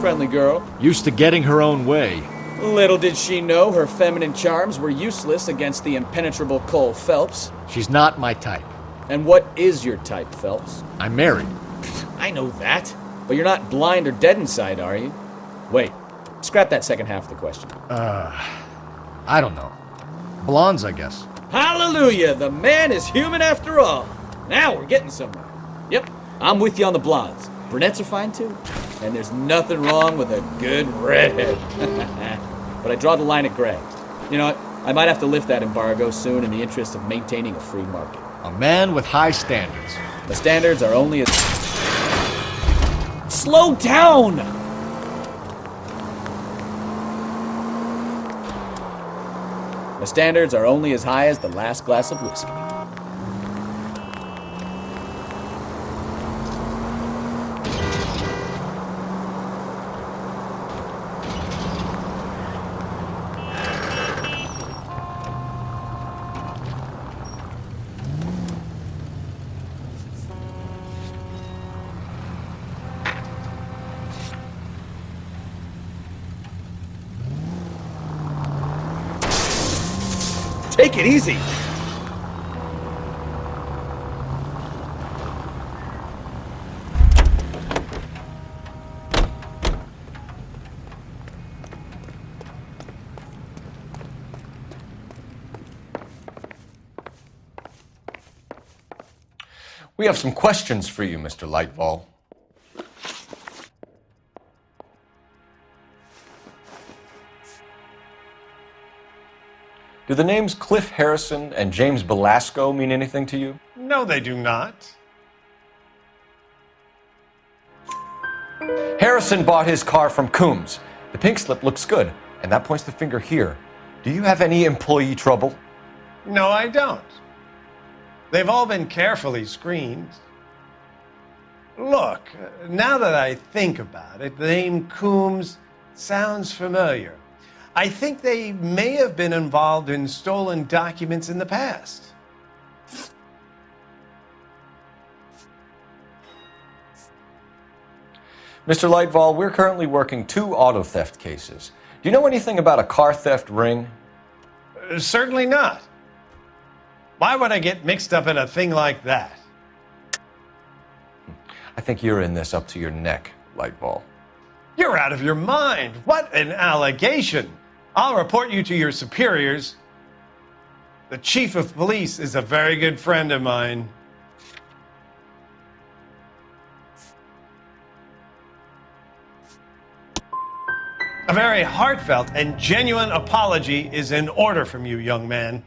friendly girl. Used to getting her own way. Little did she know her feminine charms were useless against the impenetrable Cole Phelps. She's not my type. And what is your type, Phelps? I'm married. I know that. But you're not blind or dead inside, are you? Wait, scrap that second half of the question. I don't know. Blondes, I guess. Hallelujah! The man is human after all. Now we're getting somewhere. Yep, I'm with you on the blondes. Brunettes are fine too. And there's nothing wrong with a good redhead. But I draw the line at gray. You know what? I might have to lift that embargo soon in the interest of maintaining a free market. A man with high standards. The standards are only as... Slow down! The standards are only as high as the last glass of whiskey. Take it easy. We have some questions for you, Mr. Lightfall. Do the names Cliff Harrison and James Belasco mean anything to you? No, they do not. Harrison bought his car from Coombs. The pink slip looks good, and that points the finger here. Do you have any employee trouble? No, I don't. They've all been carefully screened. Look, now that I think about it, the name Coombs sounds familiar. I think they may have been involved in stolen documents in the past. Mr. Lightfall, we're currently working 2 auto theft cases. Do you know anything about a car theft ring? Certainly not. Why would I get mixed up in a thing like that? I think you're in this up to your neck, Lightfall. You're out of your mind. What an allegation. I'll report you to your superiors. The chief of police is a very good friend of mine. A very heartfelt and genuine apology is in order from you, young man.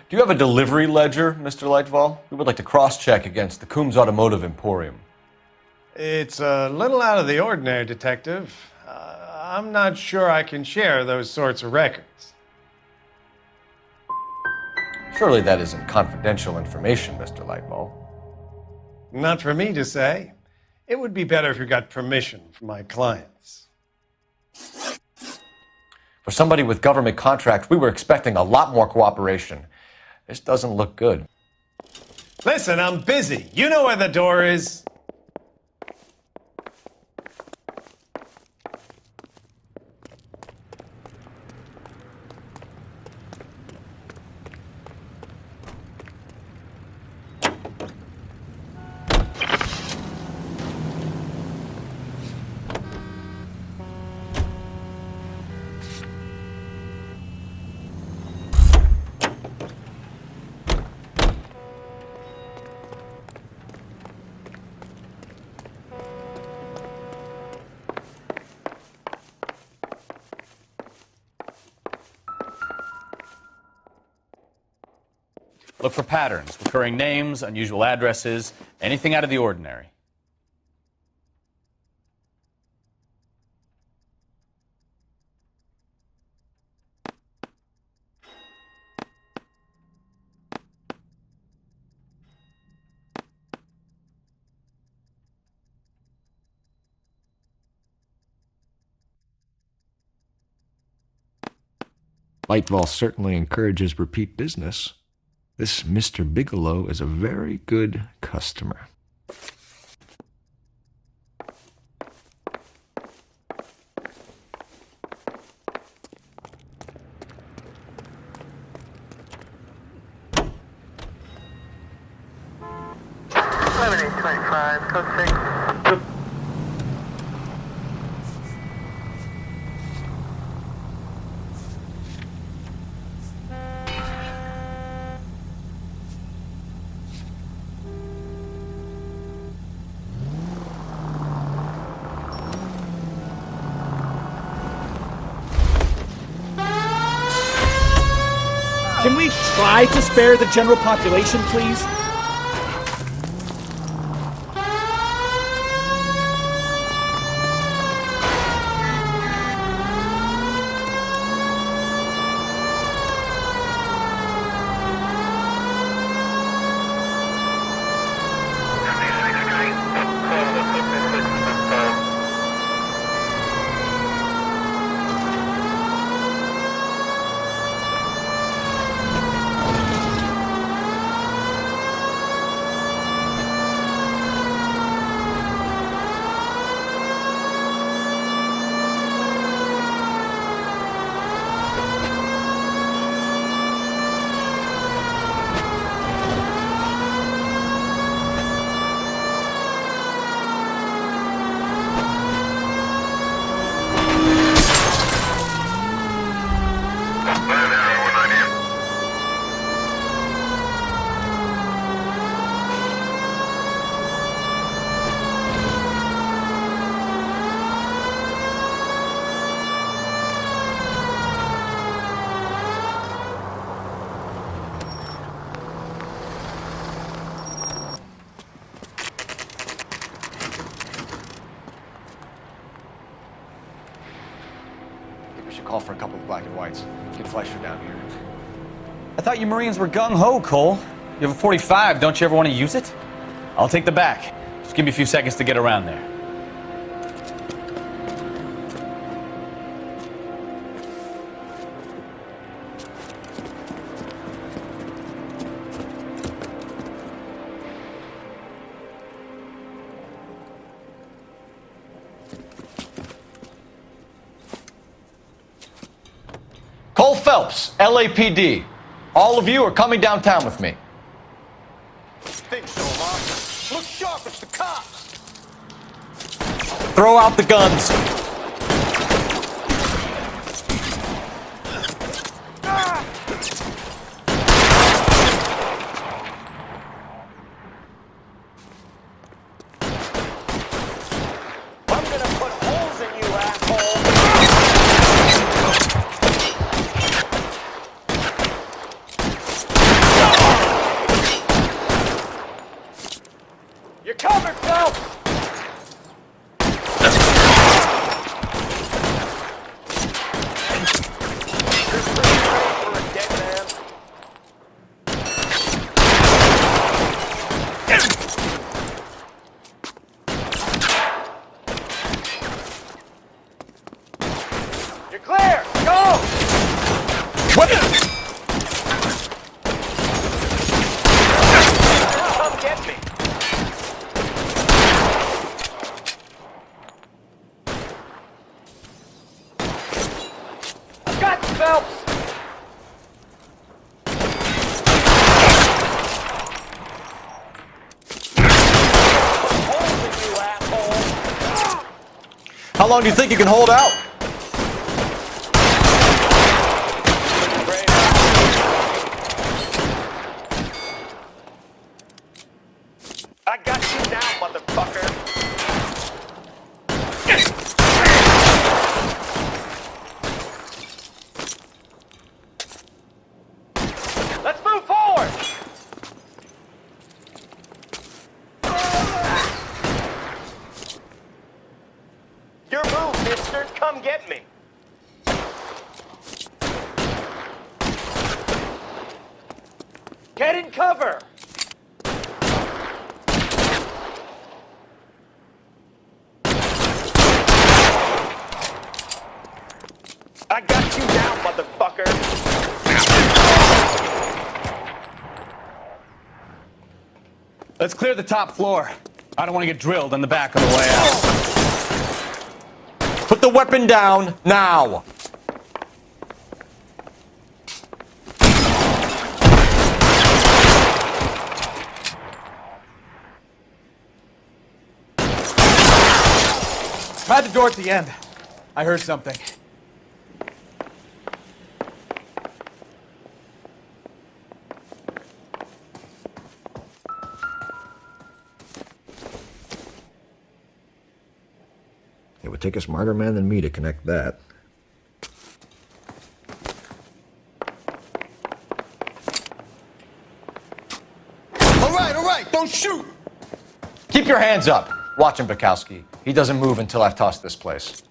Do you have a delivery ledger, Mr. Lightfall? We would like to cross-check against the Coombs Automotive Emporium. It's a little out of the ordinary, Detective. I'm not sure I can share those sorts of records. Surely that isn't confidential information, Mr. Lightfall. Not for me to say. It would be better if you got permission from my clients. For somebody with government contracts, we were expecting a lot more cooperation. This doesn't look good. Listen, I'm busy. You know where the door is. Look for patterns, recurring names, unusual addresses, anything out of the ordinary. Lightfall certainly encourages repeat business. This Mr. Bigelow is a very good customer. Code 6. Can we try to spare the general population, please? We should call for a couple of black and whites. Get Fleischer down here. I thought you Marines were gung-ho, Cole. You have a 45, don't you ever want to use it? I'll take the back. Just give me a few seconds to get around there. Cole Phelps, LAPD. All of you are coming downtown with me. Think so, Ma. Look sharp, it's the cops. Throw out the guns. I'm gonna put holes in you, asshole. You're covered, Phelps! You're clear! Go! What? Come get me! I've got you, Phelps! Holes in you, asshole! How long do you think you can hold out? I got you now, motherfucker! Let's move forward! Your move, mister. Come get me. Get in cover! I got you now, motherfucker! Let's clear the top floor. I don't want to get drilled in the back on the way out. Put the weapon down, now! I'm at the door at the end. I heard something. It would take a smarter man than me to connect that. All right, don't shoot! Keep your hands up. Watch him, Bukowski. He doesn't move until I've tossed this place.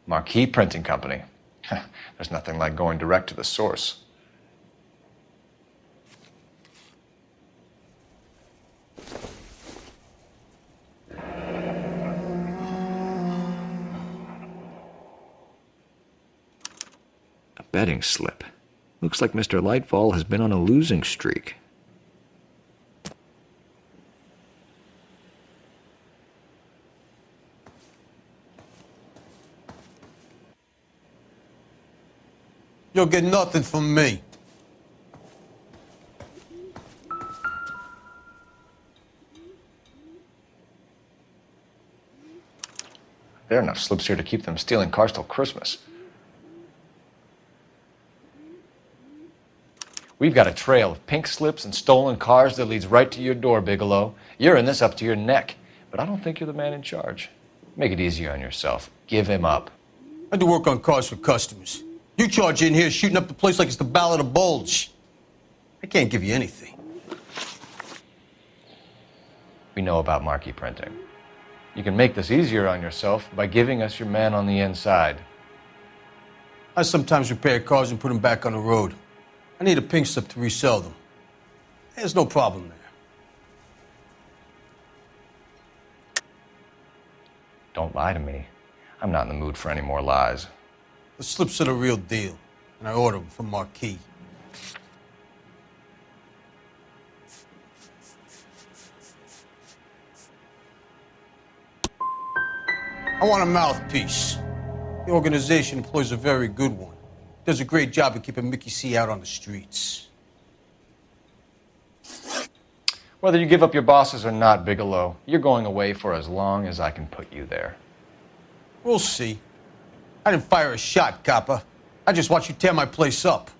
Marquee Printing Company. There's nothing like going direct to the source. A betting slip. Looks like Mr. Lightfall has been on a losing streak. You'll get nothing from me. There are enough slips here to keep them stealing cars till Christmas. We've got a trail of pink slips and stolen cars that leads right to your door, Bigelow. You're in this up to your neck, but I don't think you're the man in charge. Make it easier on yourself. Give him up. I do work on cars for customers. You charge in here shooting up the place like it's the Ballad of Bulge. I can't give you anything. We know about marquee printing. You can make this easier on yourself by giving us your man on the inside. I sometimes repair cars and put them back on the road. I need a pink slip to resell them. There's no problem there. Don't lie to me. I'm not in the mood for any more lies. The slips are the real deal, and I ordered them from Marquis. I want a mouthpiece. The organization employs a very good one. Does a great job of keeping Mickey C out on the streets. Whether you give up your bosses or not, Bigelow, you're going away for as long as I can put you there. We'll see. I didn't fire a shot, copper. I just watched you tear my place up.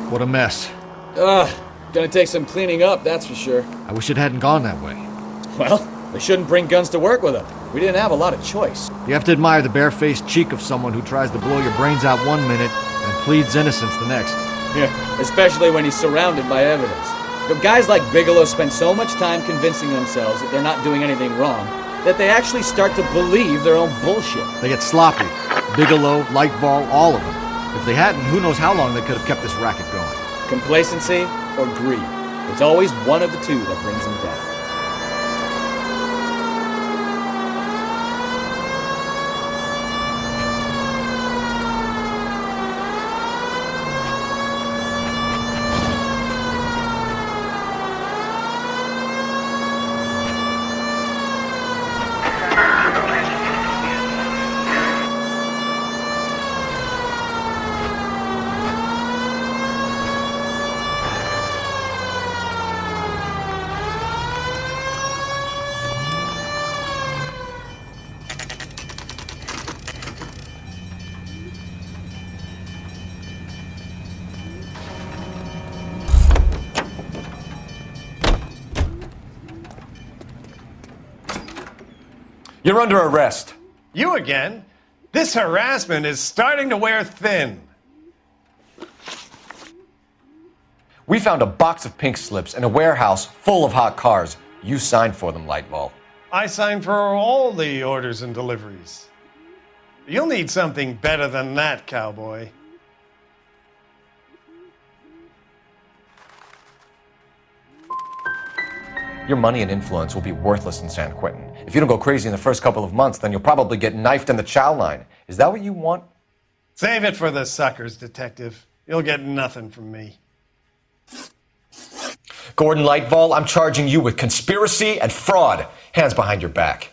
What a mess. Gonna take some cleaning up, that's for sure. I wish it hadn't gone that way. Well, they shouldn't bring guns to work with them. We didn't have a lot of choice. You have to admire the barefaced cheek of someone who tries to blow your brains out one minute and pleads innocence the next. Yeah, especially when he's surrounded by evidence. But guys like Bigelow spend so much time convincing themselves that they're not doing anything wrong that they actually start to believe their own bullshit. They get sloppy. Bigelow, Lightfall, all of them. If they hadn't, who knows how long they could have kept this racket going. Complacency or greed. It's always one of the two that brings them down. You're under arrest. You again? This harassment is starting to wear thin. We found a box of pink slips in a warehouse full of hot cars. You signed for them, Lightball. I signed for all the orders and deliveries. You'll need something better than that, cowboy. Your money and influence will be worthless in San Quentin. If you don't go crazy in the first couple of months, then you'll probably get knifed in the chow line. Is that what you want? Save it for the suckers, detective. You'll get nothing from me. Gordon Lightball, I'm charging you with conspiracy and fraud. Hands behind your back.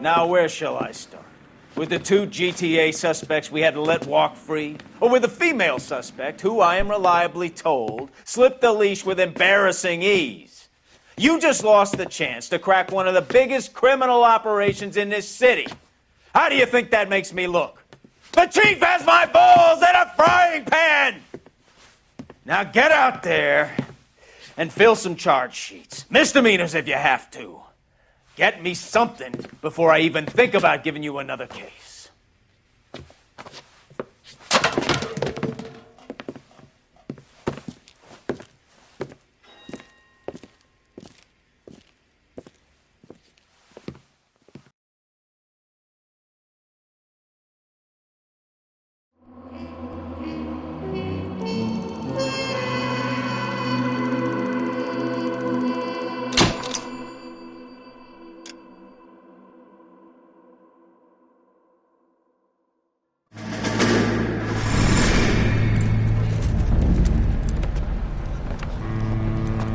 Now, where shall I start? With the 2 GTA suspects we had to let walk free? Or with the female suspect, who I am reliably told slipped the leash with embarrassing ease? You just lost the chance to crack one of the biggest criminal operations in this city. How do you think that makes me look? The chief has my balls in a frying pan! Now get out there and fill some charge sheets. Misdemeanors if you have to. Get me something before I even think about giving you another case.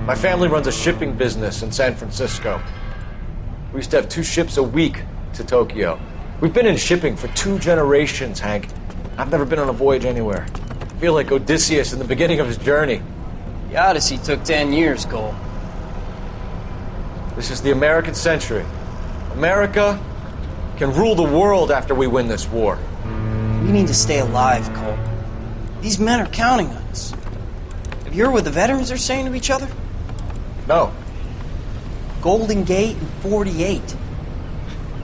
My family runs a shipping business in San Francisco. We used to have 2 ships a week to Tokyo. We've been in shipping for 2 generations, Hank. I've never been on a voyage anywhere. I feel like Odysseus in the beginning of his journey. The Odyssey took 10 years, Cole. This is the American century. America can rule the world after we win this war. We need to stay alive, Cole. These men are counting on us. Have you heard what the veterans are saying to each other? No. Golden Gate and 48.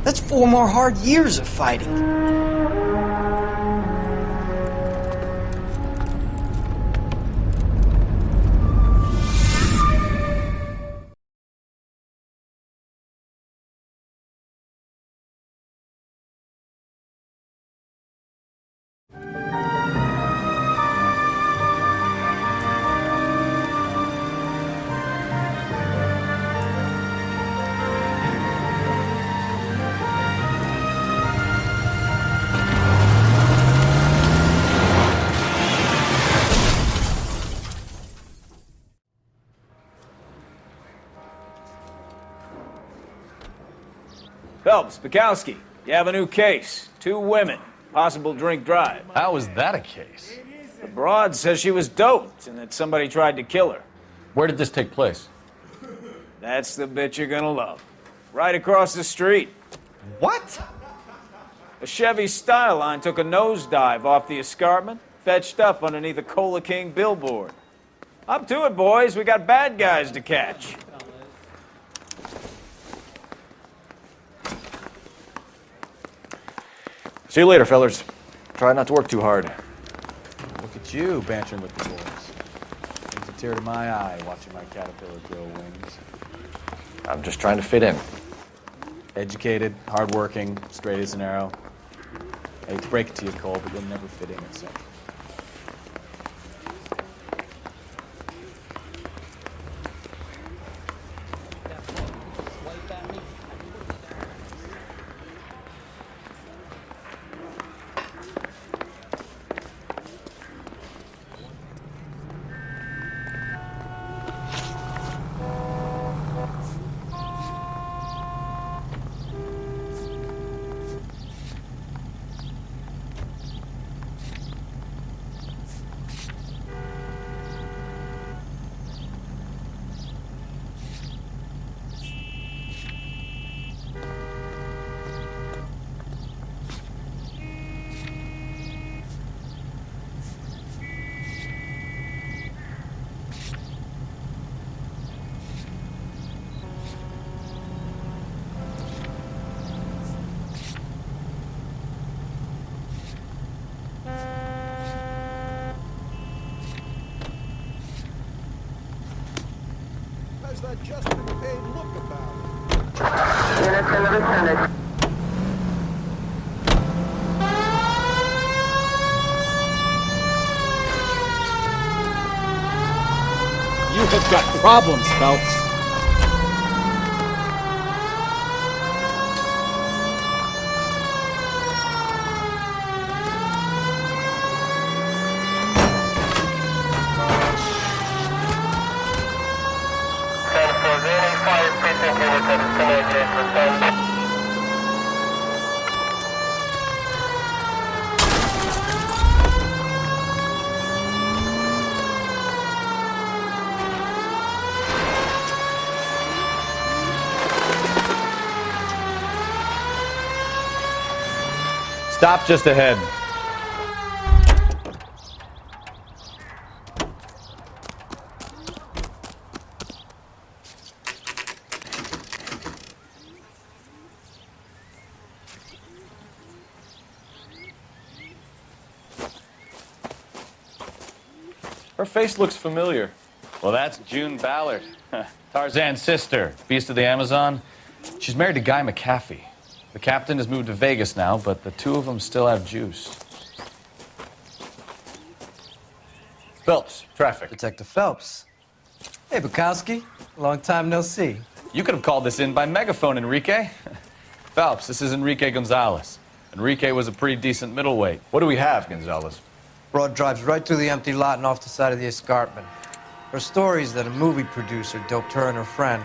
That's 4 more hard years of fighting. Phelps, Bukowski, you have a new case. 2 women, possible drink drive. How is that a case? The broad says she was doped and that somebody tried to kill her. Where did this take place? That's the bit you're gonna love. Right across the street. What? A Chevy Styline took a nosedive off the escarpment, fetched up underneath a Cola King billboard. Up to it, boys. We got bad guys to catch. See you later, fellers. Try not to work too hard. Look at you bantering with the boys. Brings a tear to my eye watching my caterpillar grow wings. I'm just trying to fit in. Educated, hardworking, straight as an arrow. I hate to break it to you, Cole, but you'll never fit in at Central. that just been paid look about it? Units in the vicinity. You have got problems, Phelps. Stop just ahead. Her face looks familiar. Well, that's June Ballard, Tarzan's sister, beast of the Amazon. She's married to Guy McAfee. The captain has moved to Vegas now, but the two of them still have juice. Phelps, traffic. Detective Phelps. Hey, Bukowski. Long time no see. You could have called this in by megaphone, Enrique. Phelps, this is Enrique Gonzalez. Enrique was a pretty decent middleweight. What do we have, Gonzalez? Broad drives right through the empty lot and off the side of the escarpment. Her story is that a movie producer doped her and her friend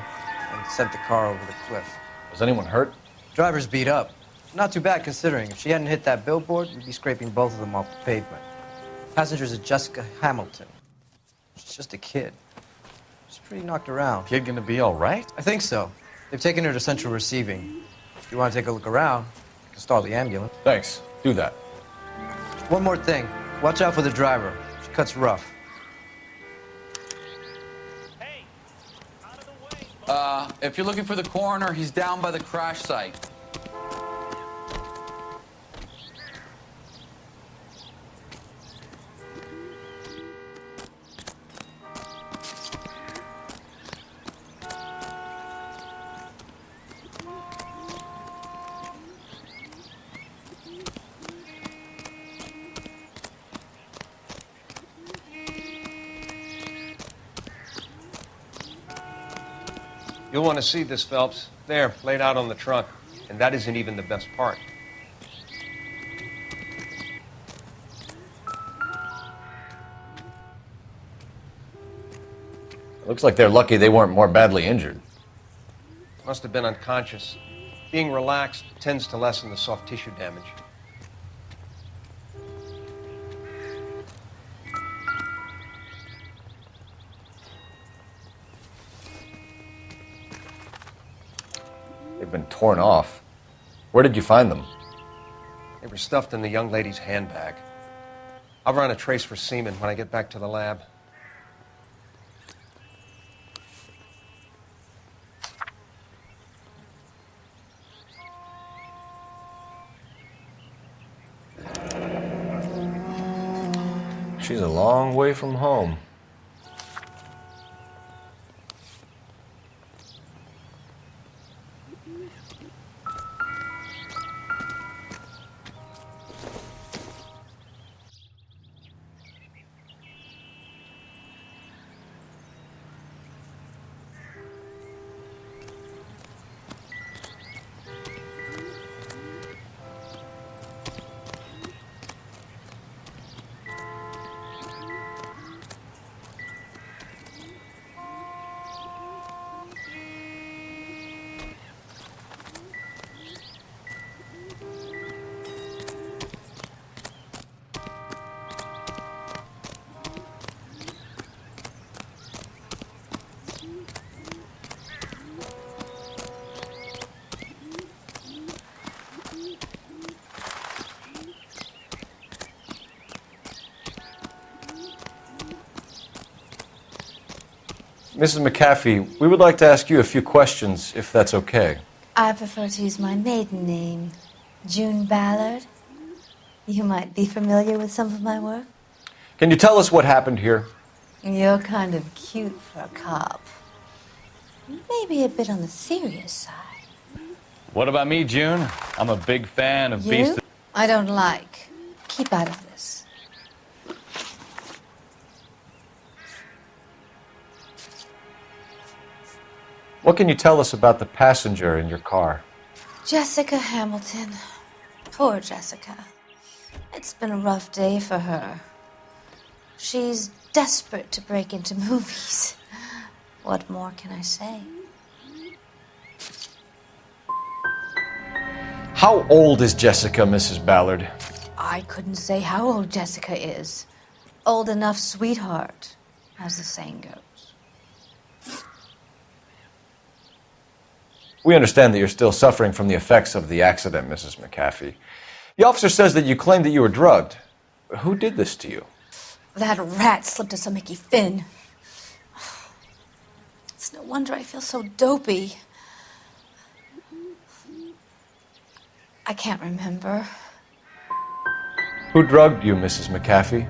and sent the car over the cliff. Was anyone hurt? Driver's beat up. Not too bad considering. If she hadn't hit that billboard, we'd be scraping both of them off the pavement. Passenger's a Jessica Hamilton. She's just a kid. She's pretty knocked around. Kid gonna be all right? I think so. They've taken her to central receiving. If you want to take a look around, you can stall the ambulance. Thanks. Do that. One more thing. Watch out for the driver. She cuts rough. If you're looking for the coroner, he's down by the crash site. You'll want to see this, Phelps. There, laid out on the trunk. And that isn't even the best part. Looks like they're lucky they weren't more badly injured. Must have been unconscious. Being relaxed tends to lessen the soft tissue damage. They've been torn off. Where did you find them? They were stuffed in the young lady's handbag. I'll run a trace for semen when I get back to the lab. She's a long way from home. Mrs. McAfee, we would like to ask you a few questions, if that's okay. I prefer to use my maiden name, June Ballard. You might be familiar with some of my work. Can you tell us what happened here? You're kind of cute for a cop. Maybe a bit on the serious side. What about me, June? I'm a big fan of Beast. You? I don't like. Keep out of this. What can you tell us about the passenger in your car? Jessica Hamilton. Poor Jessica. It's been a rough day for her. She's desperate to break into movies. What more can I say? How old is Jessica, Mrs. Ballard? I couldn't say how old Jessica is. Old enough, sweetheart, as the saying goes. We understand that you're still suffering from the effects of the accident, Mrs. McAfee. The officer says that you claimed that you were drugged. Who did this to you? That rat slipped us a Mickey Finn. It's no wonder I feel so dopey. I can't remember. Who drugged you, Mrs. McAfee?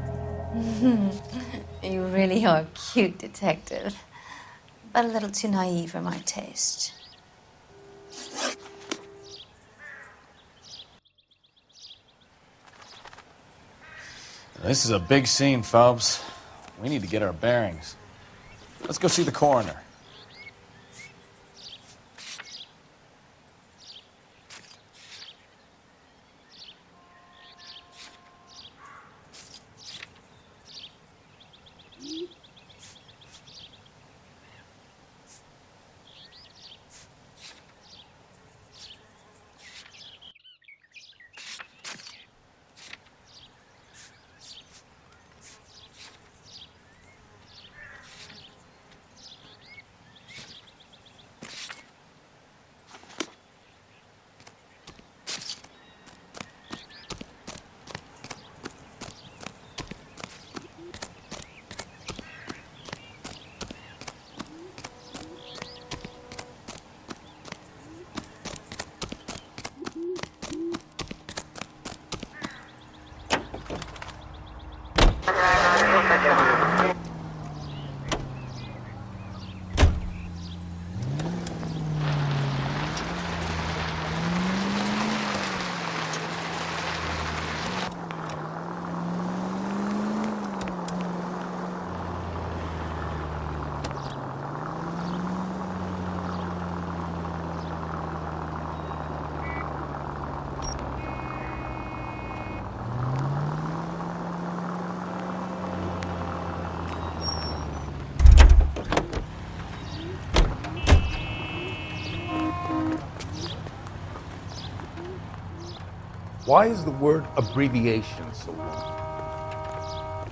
You really are a cute detective, but a little too naive for my taste. This is a big scene, Phelps. We need to get our bearings. Let's go see the coroner. Why is the word abbreviation so long?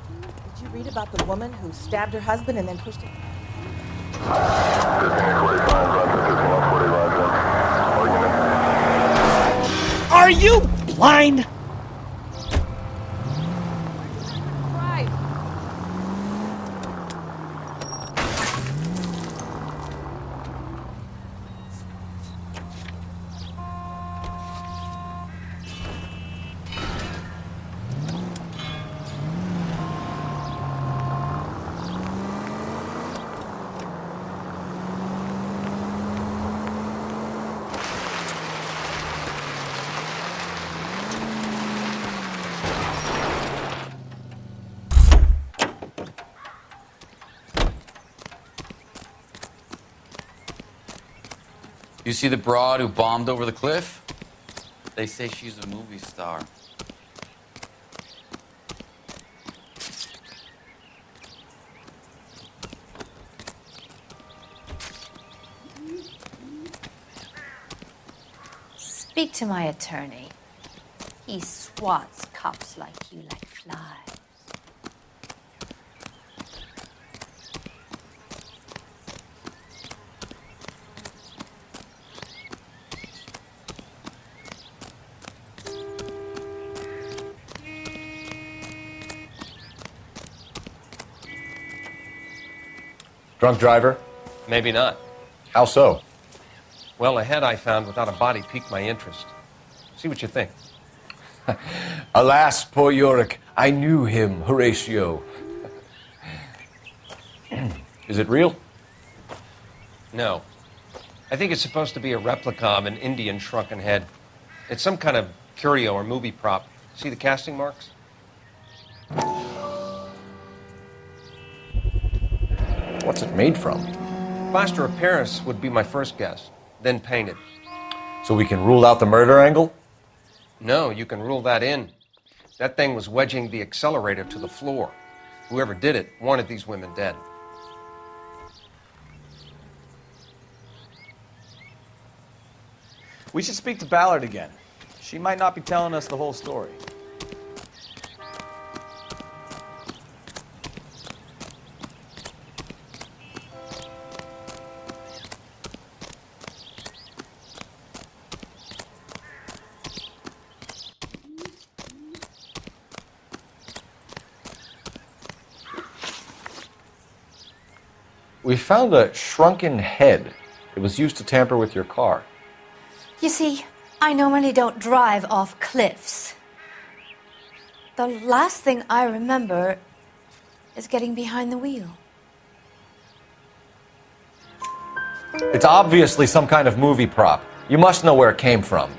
Did you read about the woman who stabbed her husband and then pushed him? Are you blind? You see the broad who bombed over the cliff? They say she's a movie star. Speak to my attorney. He swats cops like you like flies. Drunk driver? Maybe not. How so? Well, a head I found without a body piqued my interest. See what you think. Alas, poor Yorick, I knew him, Horatio. Is it real? No. I think it's supposed to be a replica of an Indian shrunken head. It's some kind of curio or movie prop. See the casting marks? What's it made from? Plaster of Paris would be my first guess, then painted. So we can rule out the murder angle? No, you can rule that in. That thing was wedging the accelerator to the floor. Whoever did it wanted these women dead. We should speak to Ballard again. She might not be telling us the whole story. We found a shrunken head. It was used to tamper with your car. You see, I normally don't drive off cliffs. The last thing I remember is getting behind the wheel. It's obviously some kind of movie prop. You must know where it came from.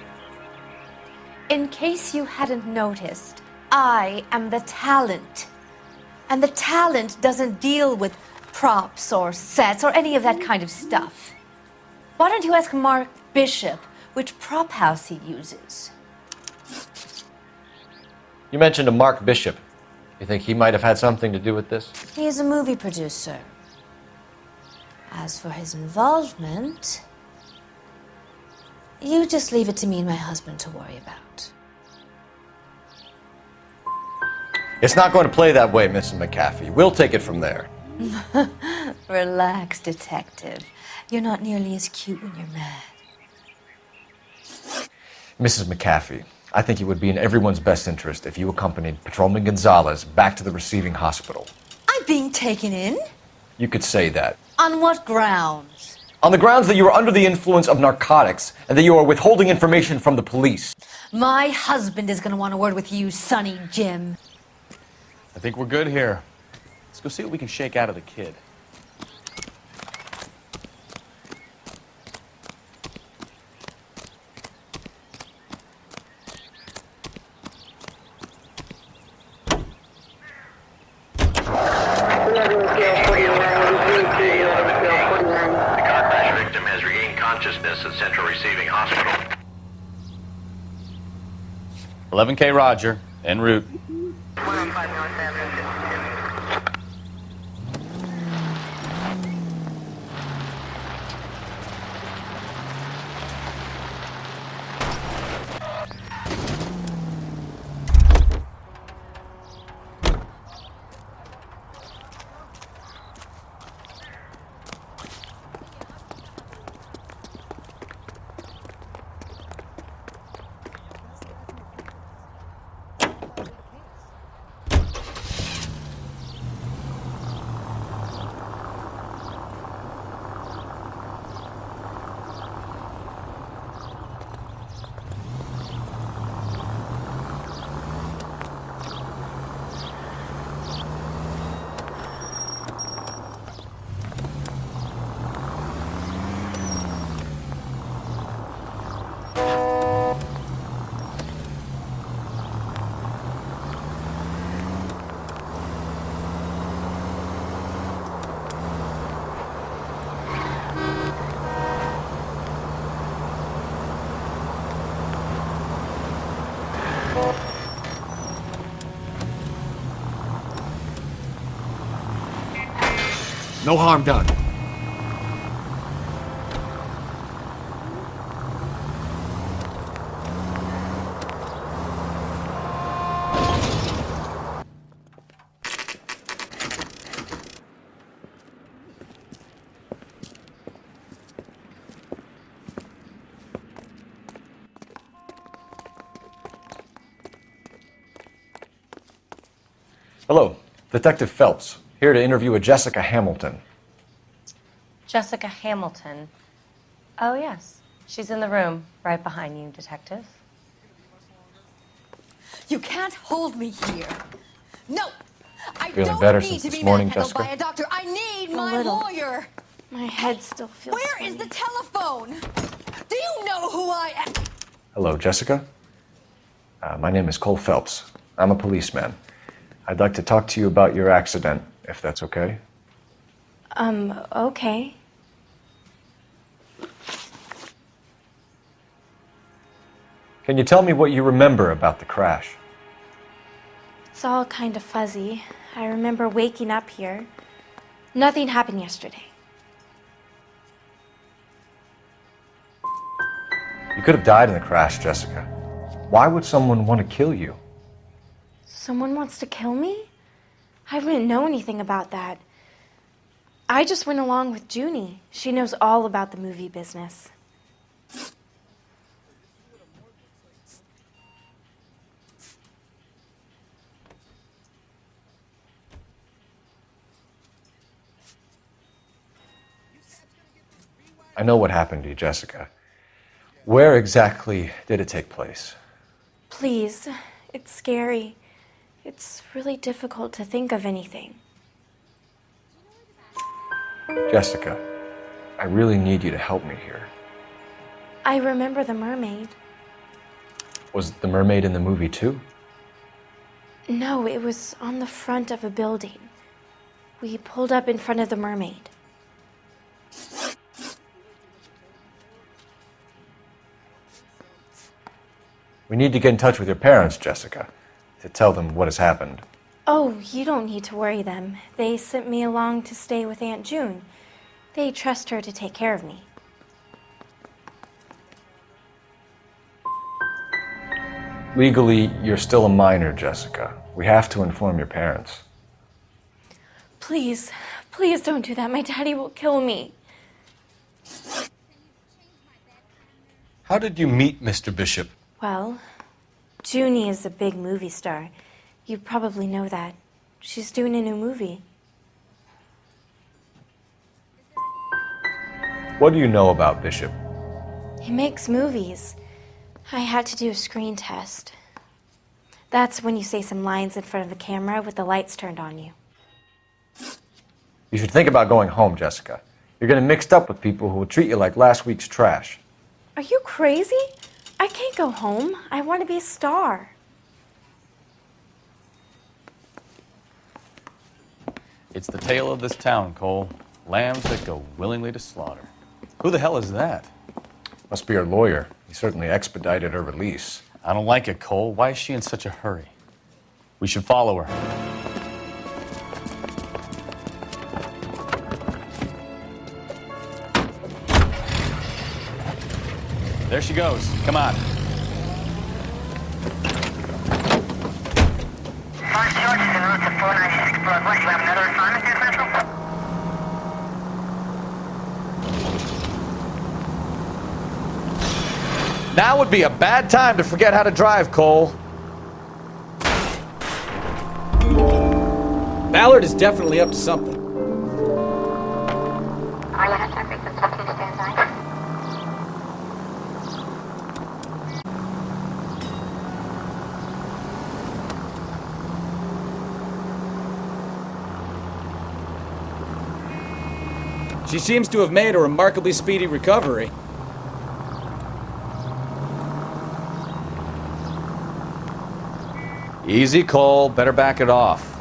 In case you hadn't noticed, I am the talent. And the talent doesn't deal with props or sets or any of that kind of stuff. Why don't you ask Mark Bishop which prop house he uses? You mentioned a Mark Bishop. You think he might have had something to do with this? He is a movie producer. As for his involvement, you just leave it to me and my husband to worry about. It's not going to play that way, Mrs. McAfee. We'll take it from there. Relax, detective. You're not nearly as cute when you're mad. Mrs. McAfee, I think it would be in everyone's best interest if you accompanied Patrolman Gonzalez back to the receiving hospital. I'm being taken in? You could say that. On what grounds? On the grounds that you are under the influence of narcotics and that you are withholding information from the police. My husband is going to want a word with you, Sonny Jim. I think we're good here. Let's go see what we can shake out of the kid. At Central Receiving Hospital. 11K Roger, en route. 105 North Avenue. No harm done. Hello, Detective Phelps, here to interview a Jessica Hamilton. Jessica Hamilton. Oh, yes. She's in the room right behind you, Detective. You can't hold me here. No! I Feeling don't better need since to this be morning, manhandled Jessica? by a doctor. I need A my little. lawyer. My head still feels Where is the telephone? Do you know who I am? Hello, Jessica. My name is Cole Phelps. I'm a policeman. I'd like to talk to you about your accident, if that's okay. Okay. Can you tell me what you remember about the crash? It's all kind of fuzzy. I remember waking up here. Nothing happened yesterday. You could have died in the crash, Jessica. Why would someone want to kill you? Someone wants to kill me? I wouldn't know anything about that. I just went along with Junie. She knows all about the movie business. I know what happened to you, Jessica. Where exactly did it take place? Please, it's scary. It's really difficult to think of anything. Jessica, I really need you to help me here. I remember the mermaid. Was the mermaid in the movie too? No, it was on the front of a building. We pulled up in front of the mermaid. We need to get in touch with your parents, Jessica, to tell them what has happened. Oh, you don't need to worry them. They sent me along to stay with Aunt June. They trust her to take care of me. Legally, you're still a minor, Jessica. We have to inform your parents. Please, please don't do that. My daddy will kill me. How did you meet Mr. Bishop? Well, Junie is a big movie star. You probably know that. She's doing a new movie. What do you know about Bishop? He makes movies. I had to do a screen test. That's when you say some lines in front of the camera with the lights turned on you. You should think about going home, Jessica. You're getting mixed up with people who will treat you like last week's trash. Are you crazy? I can't go home. I want to be a star. It's the tale of this town, Cole. Lambs that go willingly to slaughter. Who the hell is that? Must be her lawyer. He certainly expedited her release. I don't like it, Cole. Why is she in such a hurry? We should follow her. There she goes. Come on. George is en route to 496 Broadway. You have another assignment here, Central? Now would be a bad time to forget how to drive, Cole. Ballard is definitely up to something. Are you on traffic? The top 2 stand by. She seems to have made a remarkably speedy recovery. Easy, Cole. Better back it off.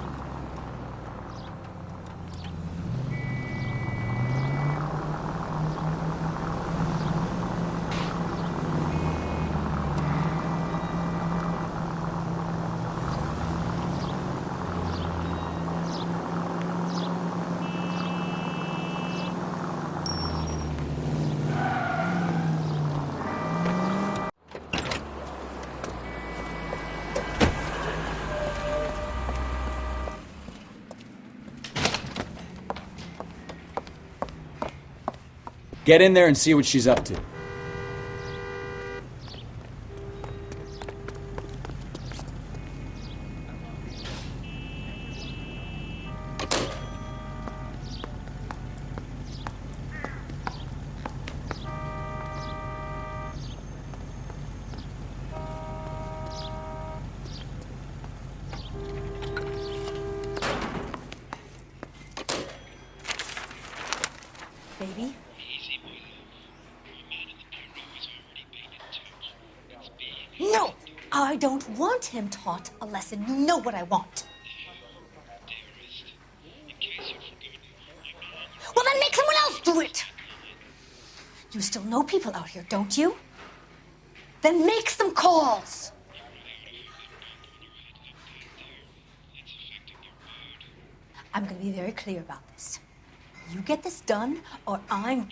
Get in there and see what she's up to. don't want him taught a lesson. You know what I want. Well, then make someone else do it. You still know people out here, don't you? Then make some calls. I'm going to be very clear about this. You get this done, or I'm...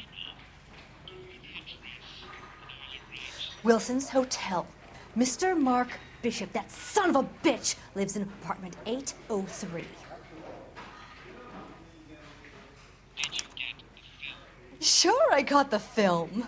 Wilson's Hotel. Mr. Mark Bishop, that son of a bitch, lives in apartment 803. Sure, I got the film.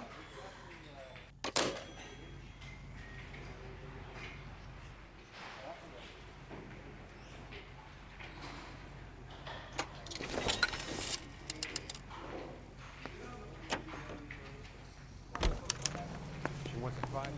She wants to fight.